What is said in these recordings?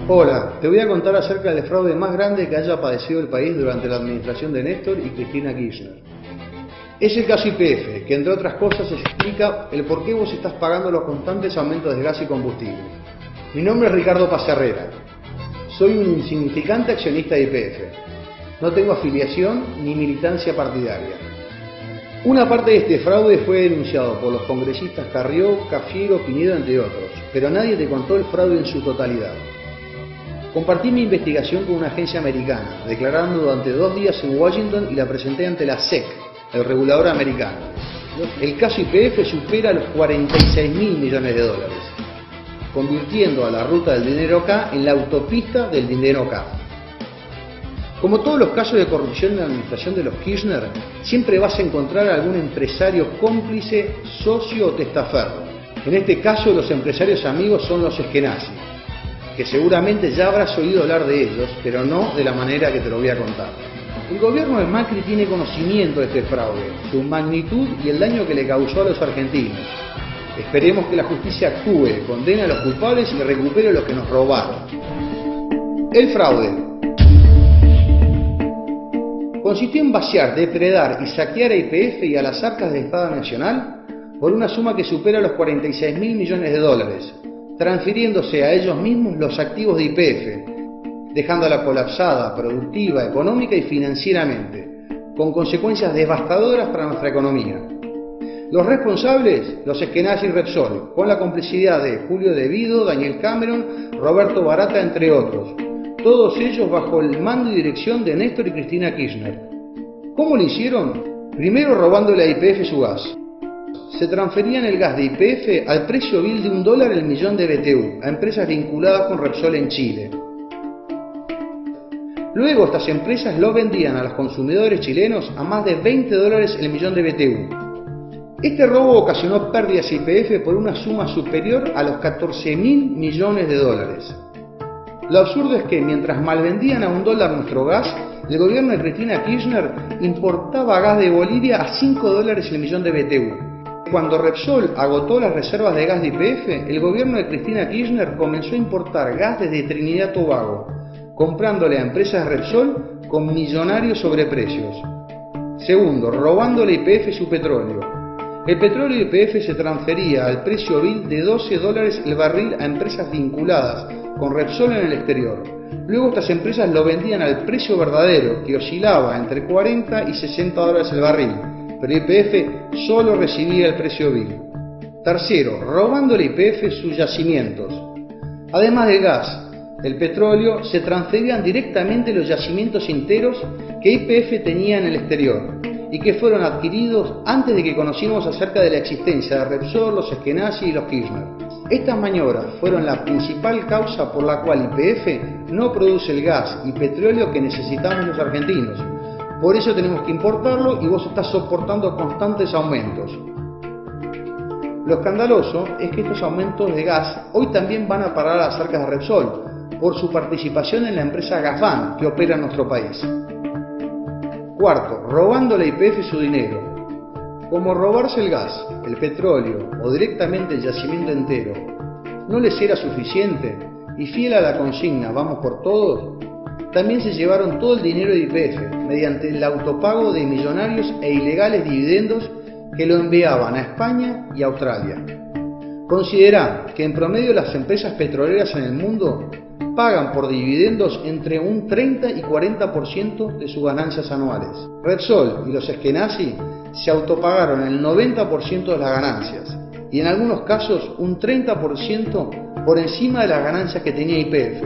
Hola, te voy a contar acerca del fraude más grande que haya padecido el país durante la administración de Néstor y Cristina Kirchner. Es el caso YPF, que entre otras cosas explica el por qué vos estás pagando los constantes aumentos de gas y combustible. Mi nombre es Ricardo Paz Herrera. Soy un insignificante accionista de YPF. No tengo afiliación ni militancia partidaria. Una parte de este fraude fue denunciado por los congresistas Carrió, Cafiero, Pinedo, entre otros, pero nadie te contó el fraude en su totalidad. Compartí mi investigación con una agencia americana, declarando durante 2 días en Washington y la presenté ante la SEC, el regulador americano. El caso YPF supera los 46.000 millones de dólares, convirtiendo a la ruta del dinero K en la autopista del dinero K. Como todos los casos de corrupción en la administración de los Kirchner, siempre vas a encontrar algún empresario cómplice, socio o testaferro. En este caso, los empresarios amigos son los Eskenazi, que seguramente ya habrás oído hablar de ellos, pero no de la manera que te lo voy a contar. El gobierno de Macri tiene conocimiento de este fraude, su magnitud y el daño que le causó a los argentinos. Esperemos que la justicia actúe, condene a los culpables y recupere lo que nos robaron. El fraude consistió en vaciar, depredar y saquear a YPF y a las arcas del Estado Nacional por una suma que supera los 46.000 millones de dólares, transfiriéndose a ellos mismos los activos de YPF, dejándola colapsada, productiva, económica y financieramente, con consecuencias devastadoras para nuestra economía. Los responsables, los Eskenazi y Repsol, con la complicidad de Julio De Vido, Daniel Cameron, Roberto Barata, entre otros, todos ellos bajo el mando y dirección de Néstor y Cristina Kirchner. ¿Cómo lo hicieron? Primero robándole a YPF su gas. Se transferían el gas de YPF al precio vil de $1 el millón de BTU a empresas vinculadas con Repsol en Chile. Luego estas empresas lo vendían a los consumidores chilenos a más de $20 el millón de BTU. Este robo ocasionó pérdidas a YPF por una suma superior a los 14.000 millones de dólares. Lo absurdo es que mientras malvendían a $1 nuestro gas, el gobierno de Cristina Kirchner importaba gas de Bolivia a $5 el millón de BTU. Cuando Repsol agotó las reservas de gas de YPF, el gobierno de Cristina Kirchner comenzó a importar gas desde Trinidad y Tobago, comprándole a empresas Repsol con millonarios sobreprecios. Segundo, robándole a YPF su petróleo. El petróleo de YPF se transfería al precio vil de $12 el barril a empresas vinculadas con Repsol en el exterior. Luego estas empresas lo vendían al precio verdadero, que oscilaba entre $40 y $60 el barril, pero YPF solo recibía el precio vil. Tercero, robándole a YPF sus yacimientos. Además del gas, el petróleo, se transferían directamente los yacimientos enteros que YPF tenía en el exterior y que fueron adquiridos antes de que conociéramos acerca de la existencia de Repsol, los Eskenazi y los Kirchner. Estas maniobras fueron la principal causa por la cual YPF no produce el gas y petróleo que necesitamos los argentinos. Por eso tenemos que importarlo y vos estás soportando constantes aumentos. Lo escandaloso es que estos aumentos de gas hoy también van a parar a las arcas de Repsol por su participación en la empresa Gazban que opera en nuestro país. Cuarto, robándole a YPF su dinero. Como robarse el gas, el petróleo o directamente el yacimiento entero no les era suficiente y fiel a la consigna "vamos por todos", también se llevaron todo el dinero de YPF mediante el autopago de millonarios e ilegales dividendos que lo enviaban a España y Australia. Considerá que en promedio las empresas petroleras en el mundo pagan por dividendos entre un 30 y 40% de sus ganancias anuales. Repsol y los Eskenazi se autopagaron el 90% de las ganancias y en algunos casos un 30% por encima de las ganancias que tenía YPF,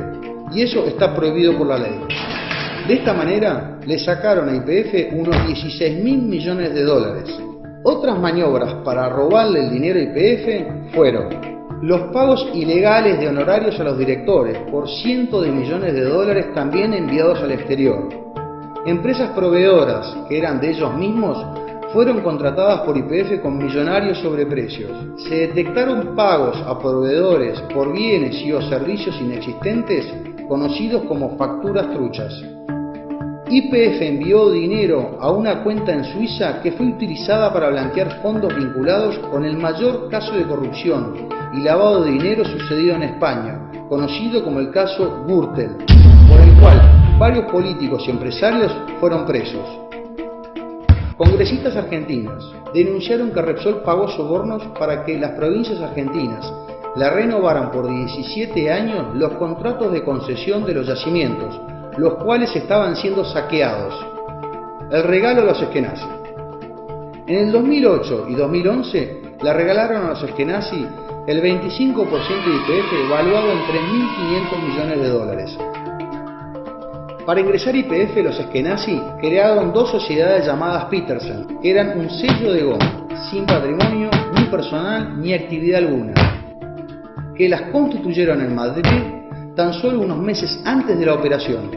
y eso está prohibido por la ley. De esta manera le sacaron a YPF unos 16.000 millones de dólares. Otras maniobras para robarle el dinero a YPF fueron los pagos ilegales de honorarios a los directores por cientos de millones de dólares también enviados al exterior. Empresas proveedoras que eran de ellos mismos fueron contratadas por YPF con millonarios sobreprecios. Se detectaron pagos a proveedores por bienes y o servicios inexistentes conocidos como facturas truchas. YPF envió dinero a una cuenta en Suiza que fue utilizada para blanquear fondos vinculados con el mayor caso de corrupción y lavado de dinero sucedido en España, conocido como el caso Gürtel, por el cual varios políticos y empresarios fueron presos. Congresistas argentinos denunciaron que Repsol pagó sobornos para que las provincias argentinas le renovaran por 17 años los contratos de concesión de los yacimientos, los cuales estaban siendo saqueados. El regalo a los Eskenazi. En el 2008 y 2011 le regalaron a los Eskenazi el 25% de YPF evaluado en 3.500 millones de dólares. Para ingresar YPF, los Eskenazi crearon dos sociedades llamadas Petersen, que eran un sello de goma, sin patrimonio, ni personal, ni actividad alguna, que las constituyeron en Madrid tan solo unos meses antes de la operación.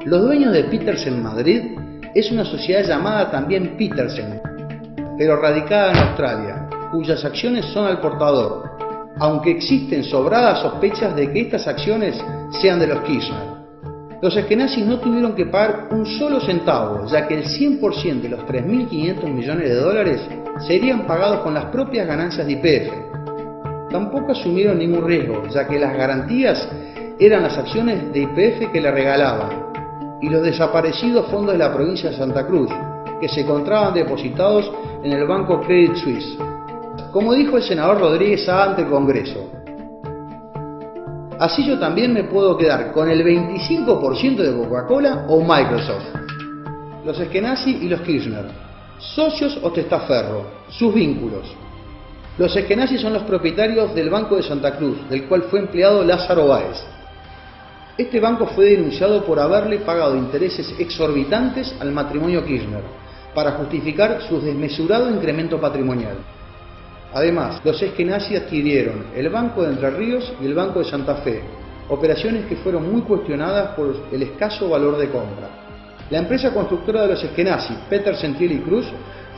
Los dueños de Petersen Madrid es una sociedad llamada también Petersen, pero radicada en Australia, cuyas acciones son al portador, aunque existen sobradas sospechas de que estas acciones sean de los Kirchner. Los Eskenazi no tuvieron que pagar un solo centavo, ya que el 100% de los 3.500 millones de dólares serían pagados con las propias ganancias de YPF. Tampoco asumieron ningún riesgo, ya que las garantías eran las acciones de YPF que le regalaban y los desaparecidos fondos de la provincia de Santa Cruz, que se encontraban depositados en el banco Credit Suisse. Como dijo el senador Rodríguez Saá ante el Congreso: así yo también me puedo quedar con el 25% de Coca-Cola o Microsoft. Los Eskenazi y los Kirchner, socios o testaferro, sus vínculos. Los Eskenazi son los propietarios del Banco de Santa Cruz, del cual fue empleado Lázaro Báez. Este banco fue denunciado por haberle pagado intereses exorbitantes al matrimonio Kirchner, para justificar su desmesurado incremento patrimonial. Además, los Eskenazi adquirieron el Banco de Entre Ríos y el Banco de Santa Fe, operaciones que fueron muy cuestionadas por el escaso valor de compra. La empresa constructora de los Eskenazi, Petersen Thiel y Cruz,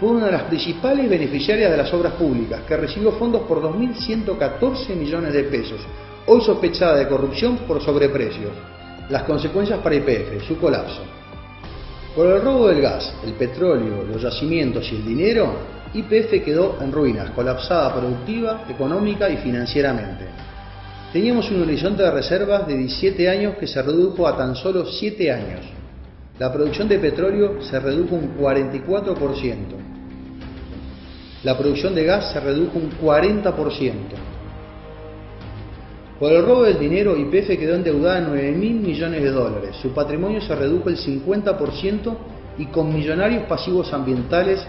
fue una de las principales beneficiarias de las obras públicas, que recibió fondos por 2.114 millones de pesos, hoy sospechada de corrupción por sobreprecios. Las consecuencias para YPF, su colapso. Por el robo del gas, el petróleo, los yacimientos y el dinero, YPF quedó en ruinas, colapsada productiva, económica y financieramente. Teníamos un horizonte de reservas de 17 años que se redujo a tan solo 7 años. La producción de petróleo se redujo un 44%. La producción de gas se redujo un 40%. Por el robo del dinero, YPF quedó endeudada en 9.000 millones de dólares. Su patrimonio se redujo el 50% y con millonarios pasivos ambientales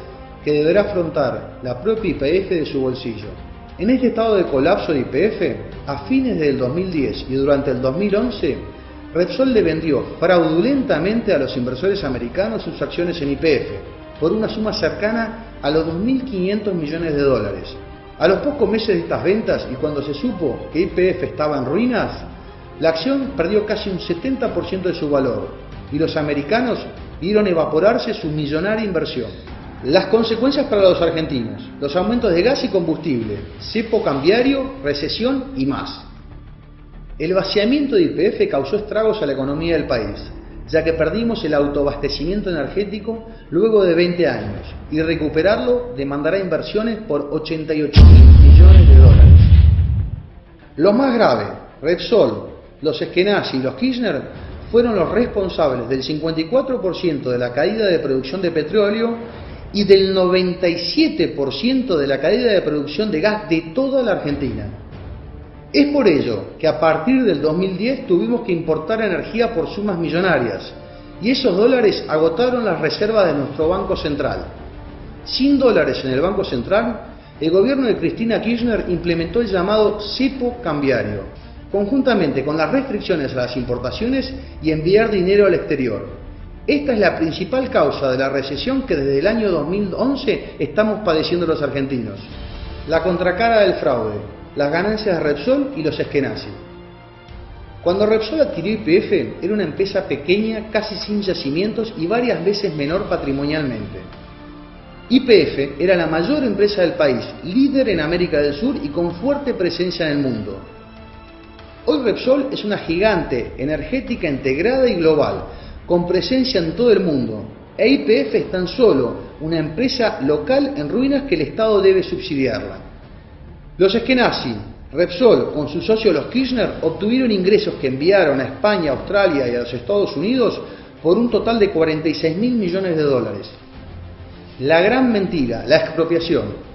que deberá afrontar la propia YPF de su bolsillo. En este estado de colapso de YPF, a fines del 2010 y durante el 2011, Repsol le vendió fraudulentamente a los inversores americanos sus acciones en YPF por una suma cercana a los 2.500 millones de dólares. A los pocos meses de estas ventas y cuando se supo que YPF estaba en ruinas, la acción perdió casi un 70% de su valor y los americanos vieron evaporarse su millonaria inversión. Las consecuencias para los argentinos: los aumentos de gas y combustible, cepo cambiario, recesión y más. El vaciamiento de YPF causó estragos a la economía del país, ya que perdimos el autoabastecimiento energético luego de 20 años, y recuperarlo demandará inversiones por 88.000 millones de dólares. Lo más grave: Repsol, los Eskenazi y los Kirchner fueron los responsables del 54% de la caída de producción de petróleo y del 97% de la caída de producción de gas de toda la Argentina. Es por ello que a partir del 2010 tuvimos que importar energía por sumas millonarias, y esos dólares agotaron las reservas de nuestro Banco Central. Sin dólares en el Banco Central, el gobierno de Cristina Kirchner implementó el llamado cepo cambiario, conjuntamente con las restricciones a las importaciones y enviar dinero al exterior. Esta es la principal causa de la recesión que desde el año 2011 estamos padeciendo los argentinos. La contracara del fraude: las ganancias de Repsol y los Eskenazi. Cuando Repsol adquirió YPF, era una empresa pequeña, casi sin yacimientos y varias veces menor patrimonialmente. YPF era la mayor empresa del país, líder en América del Sur y con fuerte presencia en el mundo. Hoy Repsol es una gigante energética integrada y global, con presencia en todo el mundo, e YPF es tan solo una empresa local en ruinas que el Estado debe subsidiarla. Los Eskenazi, Repsol, con sus socios los Kirchner, obtuvieron ingresos que enviaron a España, Australia y a los Estados Unidos por un total de 46.000 millones de dólares. La gran mentira, la expropiación.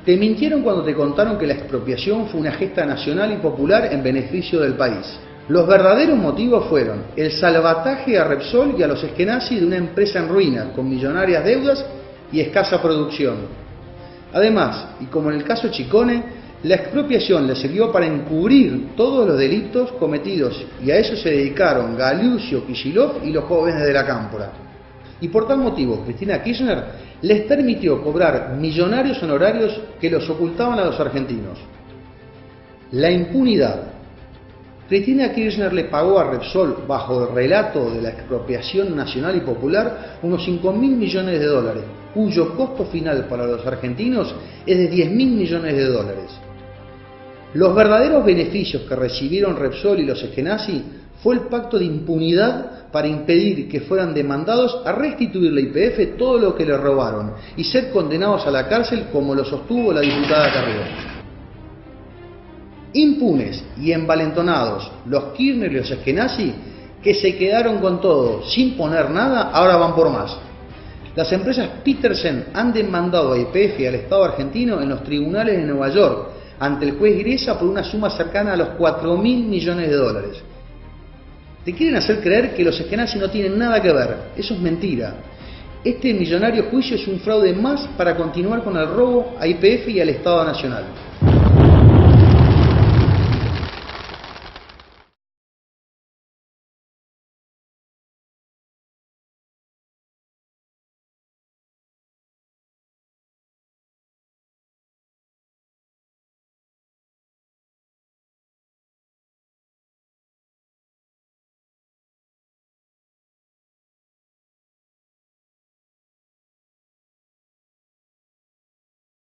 Te mintieron cuando te contaron que la expropiación fue una gesta nacional y popular en beneficio del país. Los verdaderos motivos fueron el salvataje a Repsol y a los Eskenazi de una empresa en ruinas, con millonarias deudas y escasa producción. Además, y como en el caso Chicone, la expropiación le sirvió para encubrir todos los delitos cometidos y a eso se dedicaron Galusio, Kicillof y los jóvenes de la Cámpora. Y por tal motivo, Cristina Kirchner les permitió cobrar millonarios honorarios que los ocultaban a los argentinos. La impunidad. Cristina Kirchner le pagó a Repsol, bajo el relato de la expropiación nacional y popular, unos 5.000 millones de dólares, cuyo costo final para los argentinos es de 10.000 millones de dólares. Los verdaderos beneficios que recibieron Repsol y los Eskenazi fue el pacto de impunidad para impedir que fueran demandados a restituir la YPF todo lo que le robaron y ser condenados a la cárcel como lo sostuvo la diputada Carrió. Impunes y envalentonados los Kirchner y los Eskenazi, que se quedaron con todo sin poner nada, ahora van por más. Las empresas Petersen han demandado a YPF y al Estado argentino en los tribunales de Nueva York ante el juez Griesa por una suma cercana a los 4.000 millones de dólares. Te quieren hacer creer que los Eskenazi no tienen nada que ver. Eso es mentira. Este millonario juicio es un fraude más para continuar con el robo a YPF y al Estado Nacional.